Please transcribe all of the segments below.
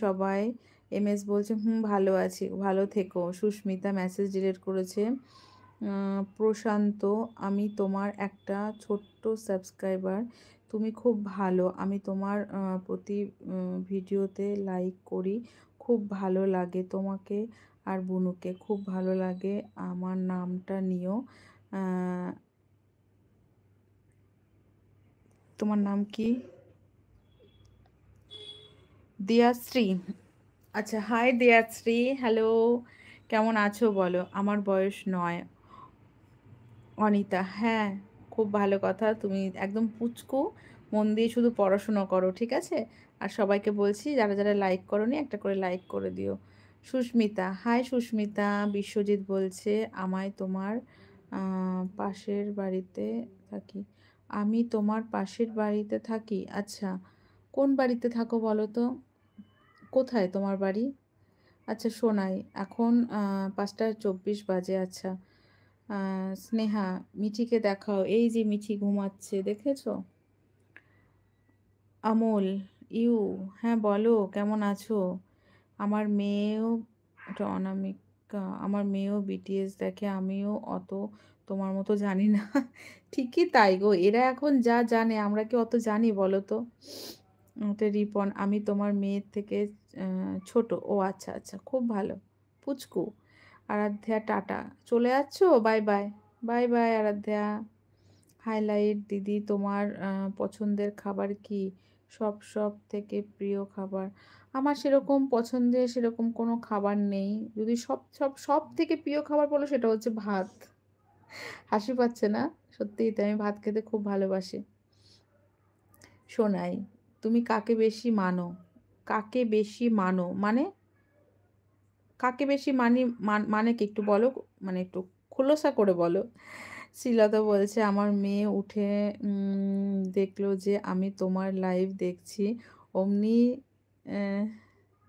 সবাই। এমএস বলছে ভালো আছি, ভালো থেকো। সুস্মিতা মেসেজ ডিলিট করেছে। প্রশান্ত, আমি তোমার একটা ছোট্ট সাবস্ক্রাইবার। তুমি খুব ভালো। আমি তোমার প্রতি ভিডিওতে লাইক করি। খুব ভালো লাগে তোমাকে আর বুনুকে খুব ভালো লাগে। আমার নামটা নিও। আহ, তোমার নাম কি? দিয়াশ্রী। আচ্ছা, হাই দিয়াশ্রী, হ্যালো। কেমন আছো বলো? আমার বয়স 9। অনিতা, হ্যাঁ, খুব ভালো কথা। তুমি একদম পুচকু, মন দিয়ে শুধু পড়াশুনো করো, ঠিক আছে? আর সবাইকে বলছি, যারা যারা লাইক করোনি একটা করে লাইক করে দিও। সুস্মিতা, হাই সুস্মিতা। বিশ্বজিৎ বলছে, আমায় তোমার পাশের বাড়িতে থাকি। আমি তোমার পাশের বাড়িতে থাকি, আচ্ছা। কোন বাড়িতে থাকো বলো তো? কোথায় তোমার বাড়ি? আচ্ছা, শোনাই। এখন 5টা 24 বাজে, আচ্ছা। স্নেহা, মিঠিকে দেখাও। এই যে মিঠি ঘুমাচ্ছে, দেখেছো? আমল, ইউ, হ্যাঁ বলো, কেমন আছো? আমার মেয়েও, এটা অনামিকা, আমার মেয়েও বিটিএস দেখে। আমিও অত তোমার মতো জানি না। ঠিকই তাই গো, এরা এখন যা জানে আমরা কি অত জানি বলো তো? ওটা রিপন, আমি তোমার মেয়ের থেকে ছোট। ও আচ্ছা আচ্ছা, খুব ভালো। পুচকু। আরাধ্যা, টাটা। চলে যাচ্ছো? Bye bye. বাই বাই আরাধ্যা। হাইলাইট, দিদি তোমার পছন্দের খাবার কি? সব থেকে প্রিয় খাবার? আমার সেরকম পছন্দের সেরকম কোনো খাবার নেই। যদি সব থেকে প্রিয় খাবার বলো, সেটা হচ্ছে ভাত। হাসি পাচ্ছে না? সত্যিই তো, আমি ভাত খেতে খুব ভালোবাসি। শোনাই, তুমি কাকে বেশি মানো? কাকে বেশি মানো মানে? কাকে বেশি মানি? মানে কি একটু বলো, মানে একটু খোলসা করে বলো। শ্রীলতা বলছে, আমার মেয়ে উঠে দেখলো যে আমি তোমার লাইভ দেখছি, অমনি আহ,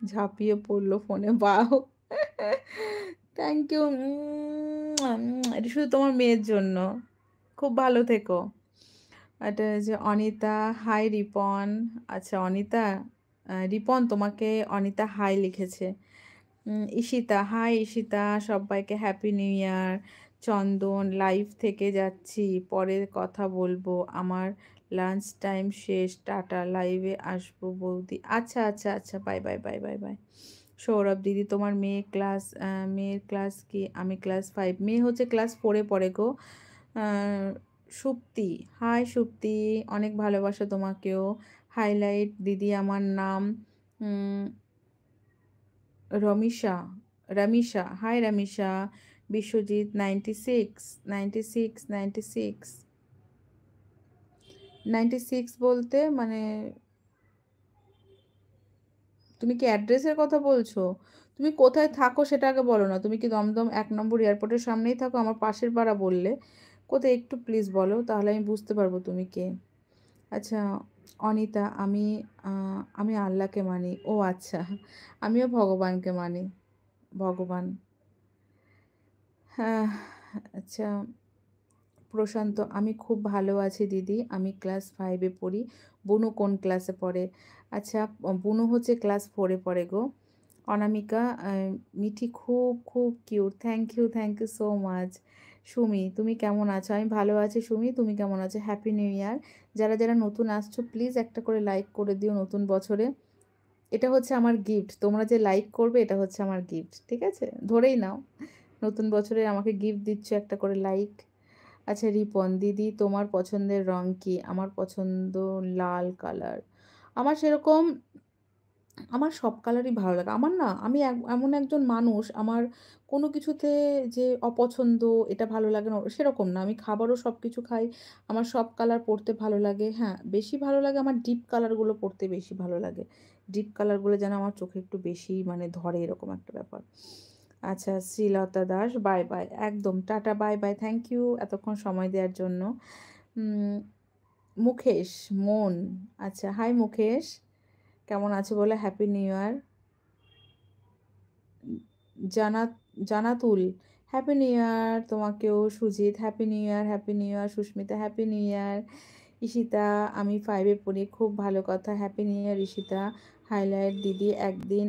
ঝাঁপিয়ে পড়লো ফোনে। বাও, থ্যাংক ইউ। এটা শুধু তোমার মেয়ের জন্য। খুব ভালো থেকো। এটা যে অনিতা, হাই রিপন। আচ্ছা অনিতা, রিপন তোমাকে অনিতা হাই লিখেছে। ঈশিতা, হাই ঈশিতা, সবাইকে হ্যাপি নিউ ইয়ার। চন্দন, লাইভ থেকে যাচ্ছি, পরে কথা বলবো, আমার লাঞ্চ টাইম শেষ, টাটা, লাইভে আসবো বৌদি। আচ্ছা আচ্ছা আচ্ছা, bye bye bye bye bye. Sourav, দিদি তোমার মেয়ের ক্লাস কি? আমি ক্লাস 5। মেয়ে হচ্ছে ক্লাস 4-এ পড়ে গো। সুপ্তি, হাই সুপ্তি, অনেক ভালোবাসা তোমাকেও। হাইলাইট, দিদি আমার নাম উম, রমিশা। রামিশা, হাই রামিশা। বিশ্বজিৎ, 96, 96, 96। 96 বলতে মানে তুমি কি অ্যাড্রেসের কথা বলছো? তুমি কোথায় থাকো সেটা আগে বলো না। তুমি কি দমদম 1 নম্বর এয়ারপোর্টের সামনেই থাকো? আমার পাশের পাড়া বললে। কোথায় একটু প্লিজ বলো, তাহলে আমি বুঝতে পারবো তুমি কে। আচ্ছা অনিতা, আমি আল্লাহকে মানি। ও আচ্ছা, আমিও ভগবানকে মানি। ভগবান, হ্যাঁ। আচ্ছা প্রশান্ত, আমি খুব ভালো আছি দিদি, আমি ক্লাস 5-এ পড়ি। বুনু কোন ক্লাসে পড়ে? আচ্ছা, বুনু হচ্ছে ক্লাস 4-এ পড়ে গো। অনামিকা, মিঠি খুব খুব cute. Thank you so much. Sumi, তুমি কেমন আছো? আমি ভালো আছি সুমি, তুমি কেমন আছো? হ্যাপি নিউ ইয়ার। যারা যারা নতুন আসছো প্লিজ একটা করে লাইক করে দিও নতুন বছরে। এটা হচ্ছে আমার গিফট, তোমরা যে লাইক করবে এটা হচ্ছে আমার গিফট, ঠিক আছে? ধরেই নাও নতুন বছরে আমাকে গিফট দিচ্ছ একটা করে লাইক। আচ্ছা রিপন, দিদি তোমার পছন্দের রং কি? আমার পছন্দ লাল কালার। আমার সেরকম, আমার সব কালারই ভালো লাগে। আমার না, আমি এমন একজন মানুষ, আমার কোনো কিছুতে যে অপছন্দ, এটা ভালো লাগে না সেরকম না। আমি খাবারও সব কিছু খাই। আমার সব কালার পরতে ভালো লাগে। হ্যাঁ, বেশি ভালো লাগে আমার ডিপ কালারগুলো পরতে বেশি ভালো লাগে। ডিপ কালারগুলো যেন আমার চোখে একটু বেশি মানে ধরে, এরকম একটা ব্যাপার। আচ্ছা শ্রীলতা দাস, বাই বাই, একদম টাটা, বাই বাই, থ্যাংক ইউ এতক্ষণ সময় দেওয়ার জন্য। উম, মুকেশ, মন, আচ্ছা হাই মুকেশ, কেমন আছো বলে হ্যাপি নিউ ইয়ার। জানাত, জানাতুল, হ্যাপি নিউ ইয়ার তোমাকেও। Sujit, happy new year, happy new year. Susmita, happy new year. Ishita, আমি 5 এ পড়ি। খুব ভালো কথা। Happy new year Ishita. Highlight দিদি একদিন